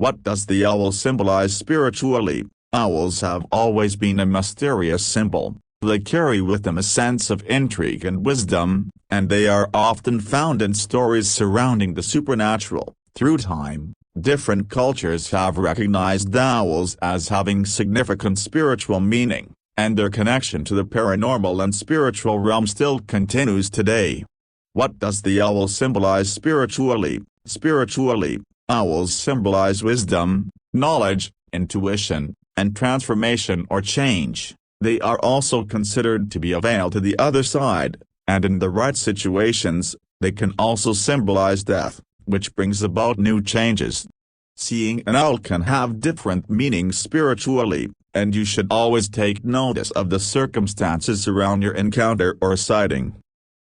What does the owl symbolize spiritually? Owls have always been a mysterious symbol. They carry with them a sense of intrigue and wisdom, and they are often found in stories surrounding the supernatural. Through time, different cultures have recognized owls as having significant spiritual meaning, and their connection to the paranormal and spiritual realm still continues today. What does the owl symbolize spiritually? Spiritually, owls symbolize wisdom, knowledge, intuition, and transformation or change. They are also considered to be a veil to the other side, and in the right situations, they can also symbolize death, which brings about new changes. Seeing an owl can have different meanings spiritually, and you should always take notice of the circumstances around your encounter or sighting.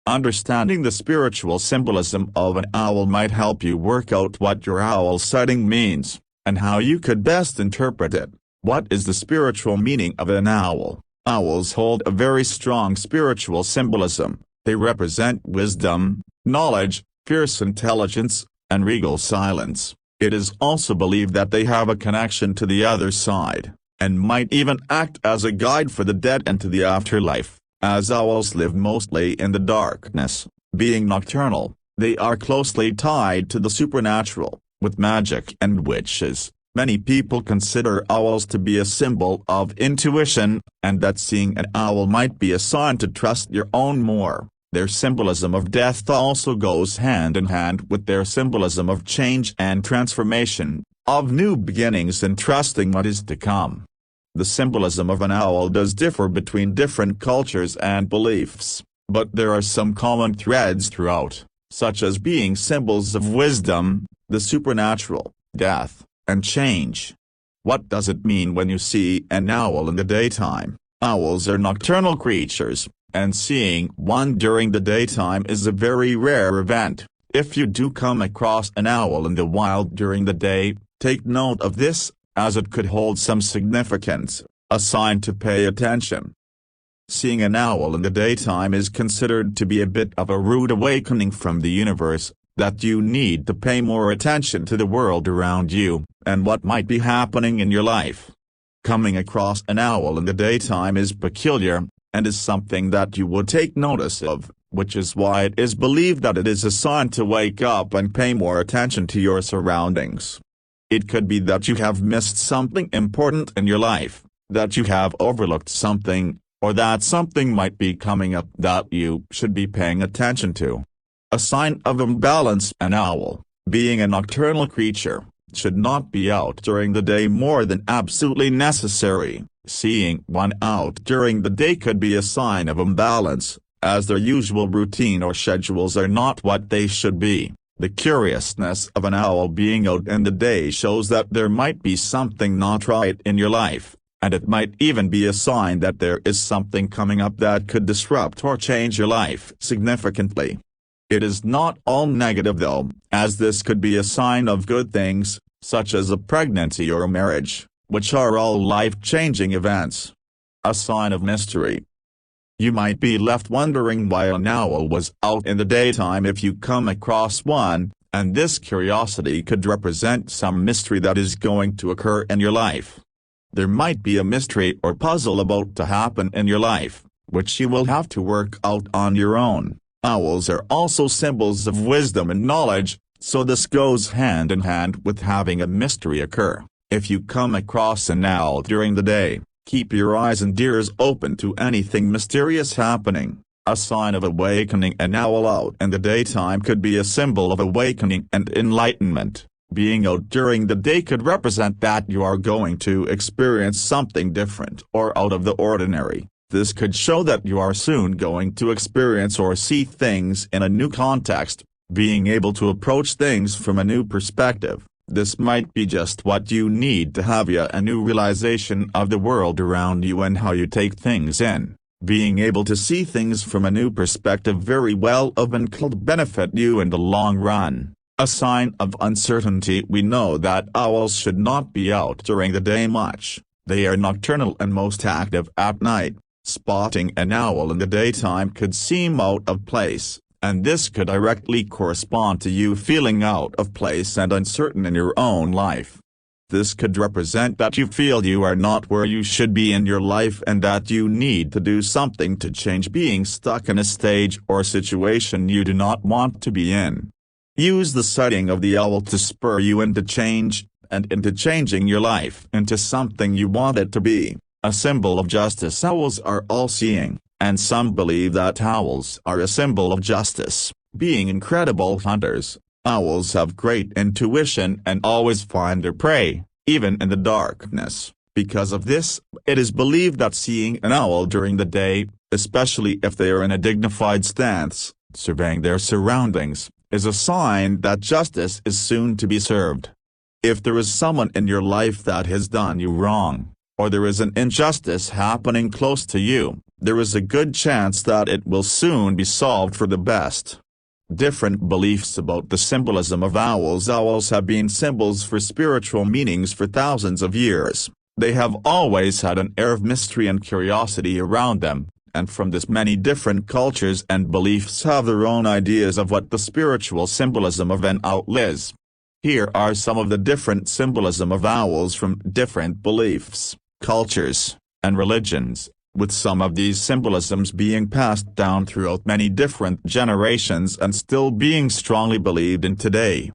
Understanding the spiritual symbolism of an owl might help you work out what your owl sighting means, and how you could best interpret it. What is the spiritual meaning of an owl? Owls hold a very strong spiritual symbolism. They represent wisdom, knowledge, fierce intelligence, and regal silence. It is also believed that they have a connection to the other side, and might even act as a guide for the dead and to the afterlife. As owls live mostly in the darkness, being nocturnal, they are closely tied to the supernatural, with magic and witches. Many people consider owls to be a symbol of intuition, and that seeing an owl might be a sign to trust your own more. Their symbolism of death also goes hand in hand with their symbolism of change and transformation, of new beginnings and trusting what is to come. The symbolism of an owl does differ between different cultures and beliefs, but there are some common threads throughout, such as being symbols of wisdom, the supernatural, death, and change. What does it mean when you see an owl in the daytime? Owls are nocturnal creatures, and seeing one during the daytime is a very rare event. If you do come across an owl in the wild during the day, take note of this, as it could hold some significance, a sign to pay attention. Seeing an owl in the daytime is considered to be a bit of a rude awakening from the universe, that you need to pay more attention to the world around you, and what might be happening in your life. Coming across an owl in the daytime is peculiar, and is something that you would take notice of, which is why it is believed that it is a sign to wake up and pay more attention to your surroundings. It could be that you have missed something important in your life, that you have overlooked something, or that something might be coming up that you should be paying attention to. A sign of imbalance. An owl, being a nocturnal creature, should not be out during the day more than absolutely necessary. Seeing one out during the day could be a sign of imbalance, as their usual routine or schedules are not what they should be. The curiousness of an owl being out in the day shows that there might be something not right in your life, and it might even be a sign that there is something coming up that could disrupt or change your life significantly. It is not all negative though, as this could be a sign of good things, such as a pregnancy or a marriage, which are all life-changing events. A sign of mystery. You might be left wondering why an owl was out in the daytime if you come across one, and this curiosity could represent some mystery that is going to occur in your life. There might be a mystery or puzzle about to happen in your life, which you will have to work out on your own. Owls are also symbols of wisdom and knowledge, so this goes hand in hand with having a mystery occur. If you come across an owl during the day, keep your eyes and ears open to anything mysterious happening. A sign of awakening. An owl out in the daytime could be a symbol of awakening and enlightenment. Being out during the day could represent that you are going to experience something different or out of the ordinary. This could show that you are soon going to experience or see things in a new context, being able to approach things from a new perspective. This might be just what you need to have a new realization of the world around you and how you take things in. Being able to see things from a new perspective very well often could benefit you in the long run. A sign of uncertainty. We know that owls should not be out during the day much. They are nocturnal and most active at night. Spotting an owl in the daytime could seem out of place, and this could directly correspond to you feeling out of place and uncertain in your own life. This could represent that you feel you are not where you should be in your life and that you need to do something to change being stuck in a stage or situation you do not want to be in. Use the sighting of the owl to spur you into change, and into changing your life into something you want it to be, a symbol of justice. Owls are all-seeing, and some believe that owls are a symbol of justice, being incredible hunters. Owls have great intuition and always find their prey, even in the darkness. Because of this, it is believed that seeing an owl during the day, especially if they are in a dignified stance, surveying their surroundings, is a sign that justice is soon to be served. If there is someone in your life that has done you wrong, or there is an injustice happening close to you, there is a good chance that it will soon be solved for the best. Different beliefs about the symbolism of owls. Owls have been symbols for spiritual meanings for thousands of years. They have always had an air of mystery and curiosity around them, and from this many different cultures and beliefs have their own ideas of what the spiritual symbolism of an owl is. Here are some of the different symbolism of owls from different beliefs, cultures, and religions, with some of these symbolisms being passed down throughout many different generations and still being strongly believed in today.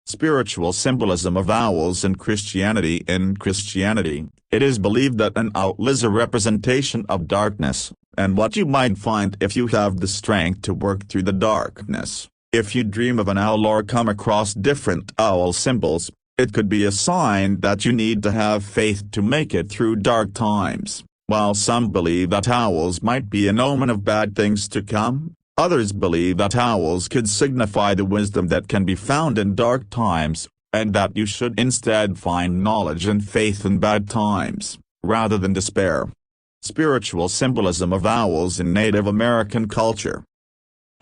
Spiritual symbolism of owls in Christianity. In Christianity, it is believed that an owl is a representation of darkness, and what you might find if you have the strength to work through the darkness. If you dream of an owl or come across different owl symbols, it could be a sign that you need to have faith to make it through dark times. While some believe that owls might be an omen of bad things to come, others believe that owls could signify the wisdom that can be found in dark times, and that you should instead find knowledge and faith in bad times, rather than despair. Spiritual symbolism of owls in Native American culture.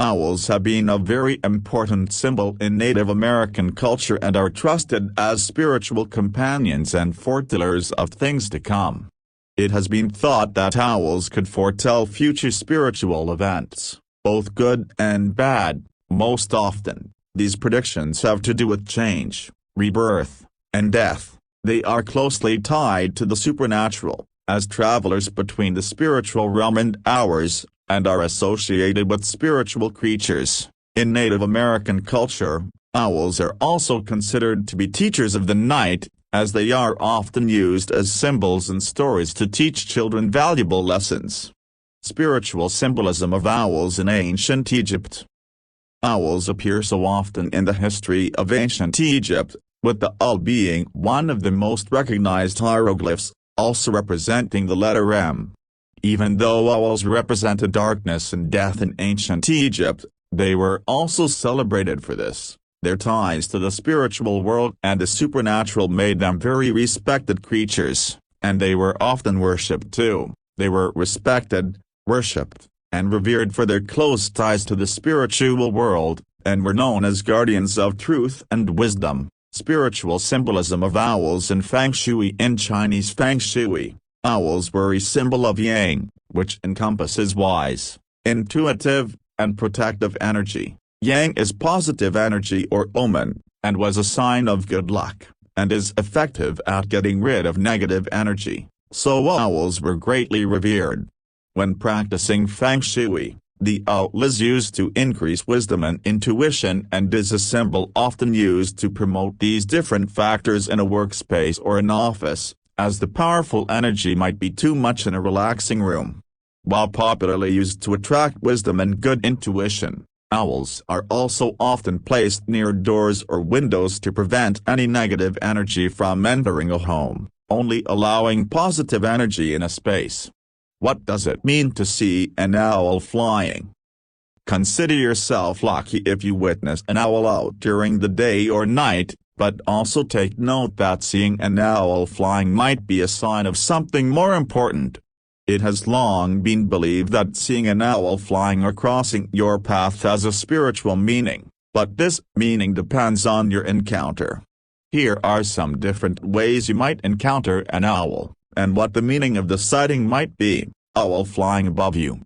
Owls have been a very important symbol in Native American culture and are trusted as spiritual companions and foretellers of things to come. It has been thought that owls could foretell future spiritual events, both good and bad. Most often, these predictions have to do with change, rebirth, and death. They are closely tied to the supernatural, as travelers between the spiritual realm and ours, and are associated with spiritual creatures. In Native American culture, owls are also considered to be teachers of the night, as they are often used as symbols in stories to teach children valuable lessons. Spiritual symbolism of owls in ancient Egypt. Owls appear so often in the history of ancient Egypt, with the owl being one of the most recognized hieroglyphs, also representing the letter M. Even though owls represented darkness and death in ancient Egypt, they were also celebrated for this. Their ties to the spiritual world and the supernatural made them very respected creatures, and they were often worshipped too. They were respected, worshipped, and revered for their close ties to the spiritual world, and were known as guardians of truth and wisdom. Spiritual symbolism of owls in Feng Shui. In Chinese Feng Shui, owls were a symbol of yang, which encompasses wise, intuitive, and protective energy. Yang is positive energy or omen, and was a sign of good luck, and is effective at getting rid of negative energy, so owls were greatly revered. When practicing Feng Shui, the owl is used to increase wisdom and intuition and is a symbol often used to promote these different factors in a workspace or an office, as the powerful energy might be too much in a relaxing room. While popularly used to attract wisdom and good intuition, owls are also often placed near doors or windows to prevent any negative energy from entering a home, only allowing positive energy in a space. What does it mean to see an owl flying? Consider yourself lucky if you witness an owl out during the day or night, but also take note that seeing an owl flying might be a sign of something more important. It has long been believed that seeing an owl flying or crossing your path has a spiritual meaning, but this meaning depends on your encounter. Here are some different ways you might encounter an owl, and what the meaning of the sighting might be. Owl flying above you.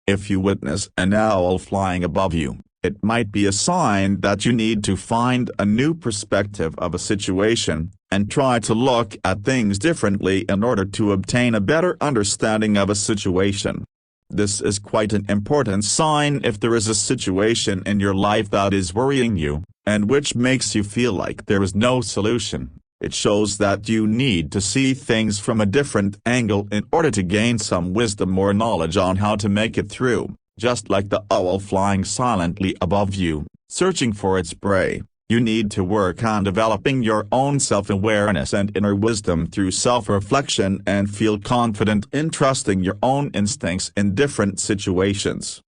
If you witness an owl flying above you, It might be a sign that you need to find a new perspective of a situation, and try to look at things differently in order to obtain a better understanding of a situation. This is quite an important sign if there is a situation in your life that is worrying you, and which makes you feel like there is no solution. It shows that you need to see things from a different angle in order to gain some wisdom or knowledge on how to make it through. Just like the owl flying silently above you, searching for its prey, you need to work on developing your own self-awareness and inner wisdom through self-reflection and feel confident in trusting your own instincts in different situations.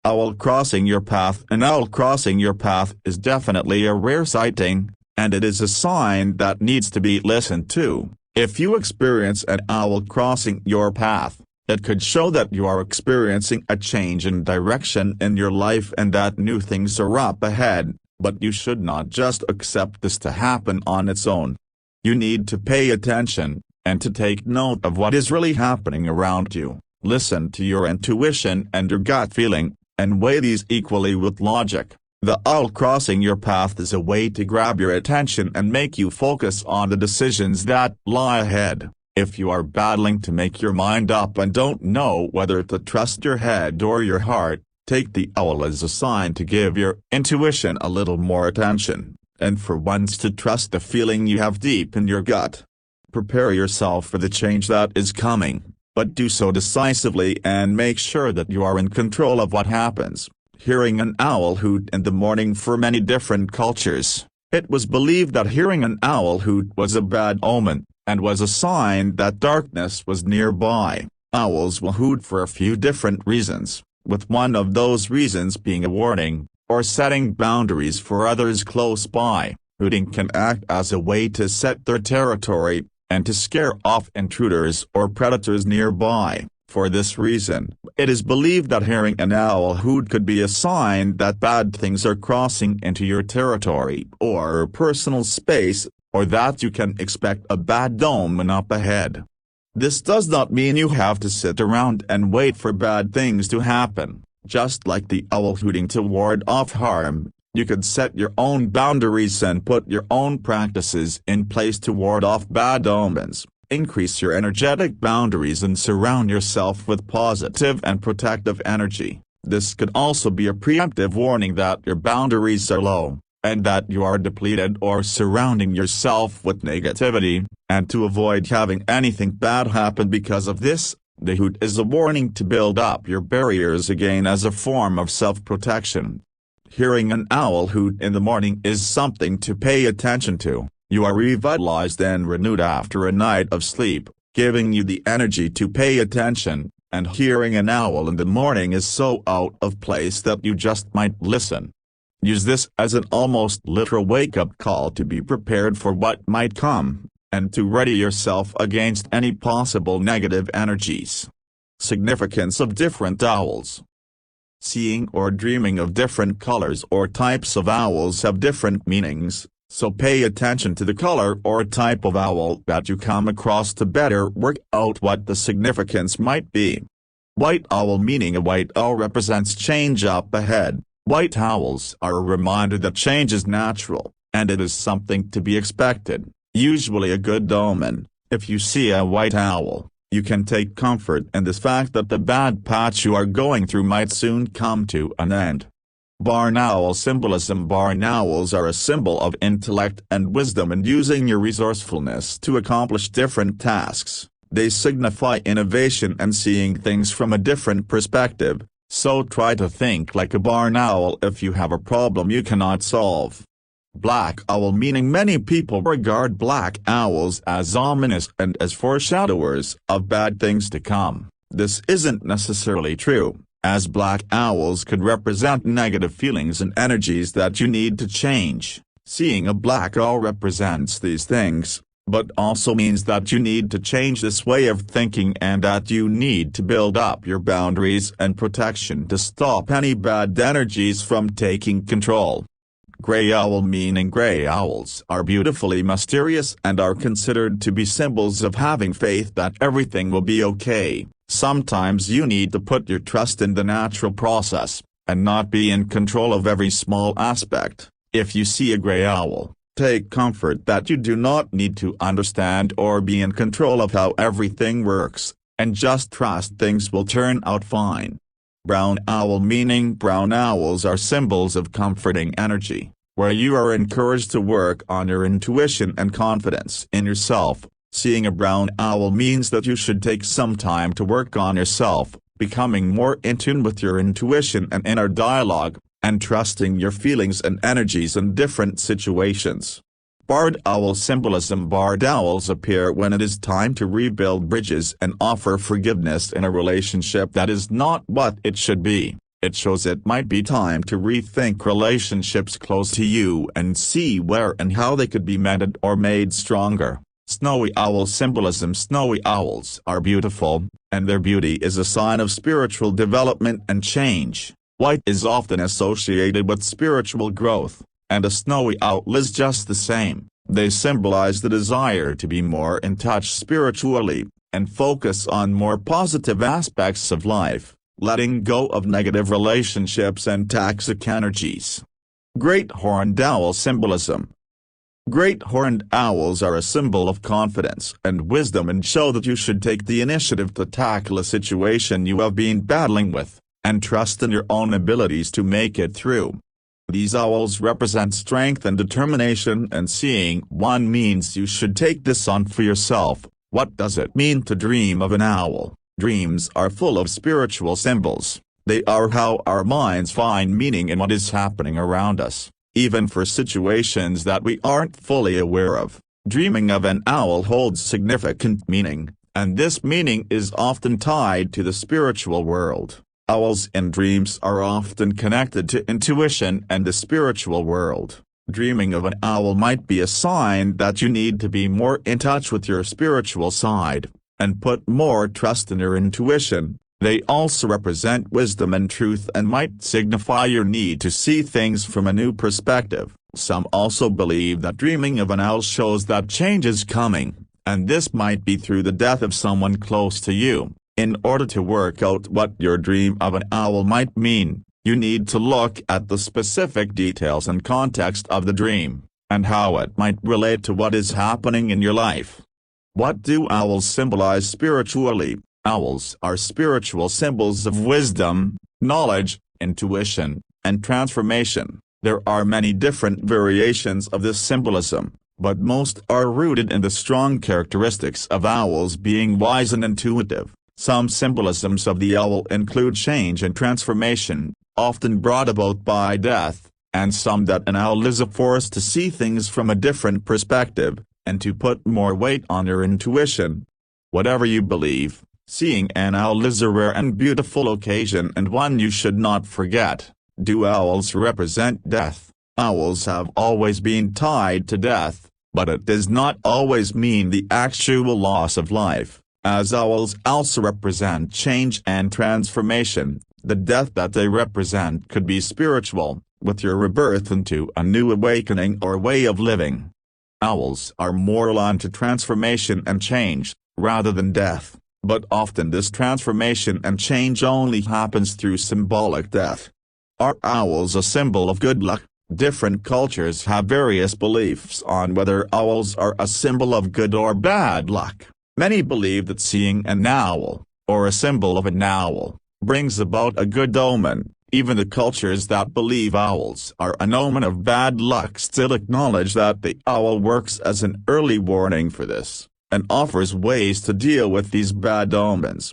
Owl crossing your path. An owl crossing your path is definitely a rare sighting, and it is a sign that needs to be listened to. If you experience an owl crossing your path, it could show that you are experiencing a change in direction in your life and that new things are up ahead, but you should not just accept this to happen on its own. You need to pay attention, and to take note of what is really happening around you. Listen to your intuition and your gut feeling, and weigh these equally with logic. The owl crossing your path is a way to grab your attention and make you focus on the decisions that lie ahead. If you are battling to make your mind up and don't know whether to trust your head or your heart, take the owl as a sign to give your intuition a little more attention, and for once to trust the feeling you have deep in your gut. Prepare yourself for the change that is coming, but do so decisively and make sure that you are in control of what happens. Hearing an owl hoot in the morning. For many different cultures, it was believed that hearing an owl hoot was a bad omen, and was a sign that darkness was nearby. Owls will hoot for a few different reasons, with one of those reasons being a warning, or setting boundaries for others close by. Hooting can act as a way to set their territory, and to scare off intruders or predators nearby. For this reason, it is believed that hearing an owl hoot could be a sign that bad things are crossing into your territory or personal space, or that you can expect a bad omen up ahead. This does not mean you have to sit around and wait for bad things to happen. Just like the owl hooting to ward off harm, you could set your own boundaries and put your own practices in place to ward off bad omens. Increase your energetic boundaries and surround yourself with positive and protective energy. This could also be a preemptive warning that your boundaries are low, and that you are depleted or surrounding yourself with negativity, and to avoid having anything bad happen because of this, the hoot is a warning to build up your barriers again as a form of self-protection. Hearing an owl hoot in the morning is something to pay attention to. You are revitalized and renewed after a night of sleep, giving you the energy to pay attention, and hearing an owl in the morning is so out of place that you just might listen. Use this as an almost literal wake-up call to be prepared for what might come, and to ready yourself against any possible negative energies. Significance of different owls. Seeing or dreaming of different colors or types of owls have different meanings, so pay attention to the color or type of owl that you come across to better work out what the significance might be. White owl. Meaning a white owl represents change up ahead. White owls are a reminder that change is natural, and it is something to be expected, usually a good omen. If you see a white owl, you can take comfort in this fact that the bad patch you are going through might soon come to an end. Barn owl symbolism. Barn owls are a symbol of intellect and wisdom and using your resourcefulness to accomplish different tasks. They signify innovation and seeing things from a different perspective, so try to think like a barn owl if you have a problem you cannot solve. Black owl. Meaning many people regard black owls as ominous and as foreshadowers of bad things to come. This isn't necessarily true, as black owls could represent negative feelings and energies that you need to change. Seeing a black owl represents these things, but also means that you need to change this way of thinking and that you need to build up your boundaries and protection to stop any bad energies from taking control. Gray owl. Meaning gray owls are beautifully mysterious and are considered to be symbols of having faith that everything will be okay. Sometimes you need to put your trust in the natural process, and not be in control of every small aspect. If you see a gray owl, take comfort that you do not need to understand or be in control of how everything works, and just trust things will turn out fine. Brown owl, meaning brown owls are symbols of comforting energy, where you are encouraged to work on your intuition and confidence in yourself. Seeing a brown owl means that you should take some time to work on yourself, becoming more in tune with your intuition and inner dialogue, and trusting your feelings and energies in different situations. Barred owl symbolism. Barred owls appear when it is time to rebuild bridges and offer forgiveness in a relationship that is not what it should be. It shows it might be time to rethink relationships close to you and see where and how they could be mended or made stronger. Snowy owl symbolism. Snowy owls are beautiful, and their beauty is a sign of spiritual development and change. White is often associated with spiritual growth, and a snowy owl is just the same. They symbolize the desire to be more in touch spiritually, and focus on more positive aspects of life, letting go of negative relationships and toxic energies. Great horned owl symbolism. Great horned owls are a symbol of confidence and wisdom and show that you should take the initiative to tackle a situation you have been battling with, and trust in your own abilities to make it through. These owls represent strength and determination, and seeing one means you should take this on for yourself. What does it mean to dream of an owl? Dreams are full of spiritual symbols. They are how our minds find meaning in what is happening around us, even for situations that we aren't fully aware of. Dreaming of an owl holds significant meaning, and this meaning is often tied to the spiritual world. Owls in dreams are often connected to intuition and the spiritual world. Dreaming of an owl might be a sign that you need to be more in touch with your spiritual side, and put more trust in your intuition. They also represent wisdom and truth and might signify your need to see things from a new perspective. Some also believe that dreaming of an owl shows that change is coming, and this might be through the death of someone close to you. In order to work out what your dream of an owl might mean, you need to look at the specific details and context of the dream, and how it might relate to what is happening in your life. What do owls symbolize spiritually? Owls are spiritual symbols of wisdom, knowledge, intuition, and transformation. There are many different variations of this symbolism, but most are rooted in the strong characteristics of owls being wise and intuitive. Some symbolisms of the owl include change and transformation, often brought about by death, and some that an owl is a force to see things from a different perspective, and to put more weight on your intuition. Whatever you believe, seeing an owl is a rare and beautiful occasion and one you should not forget. Do owls represent death? Owls have always been tied to death, but it does not always mean the actual loss of life. As owls also represent change and transformation, the death that they represent could be spiritual, with your rebirth into a new awakening or way of living. Owls are more aligned to transformation and change, rather than death, but often this transformation and change only happens through symbolic death. Are owls a symbol of good luck? Different cultures have various beliefs on whether owls are a symbol of good or bad luck. Many believe that seeing an owl, or a symbol of an owl, brings about a good omen. Even the cultures that believe owls are an omen of bad luck still acknowledge that the owl works as an early warning for this, and offers ways to deal with these bad omens.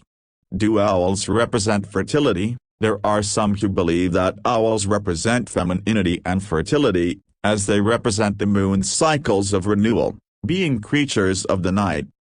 Do owls represent fertility? There are some who believe that owls represent femininity and fertility, as they represent the moon's cycles of renewal. Being creatures of the night,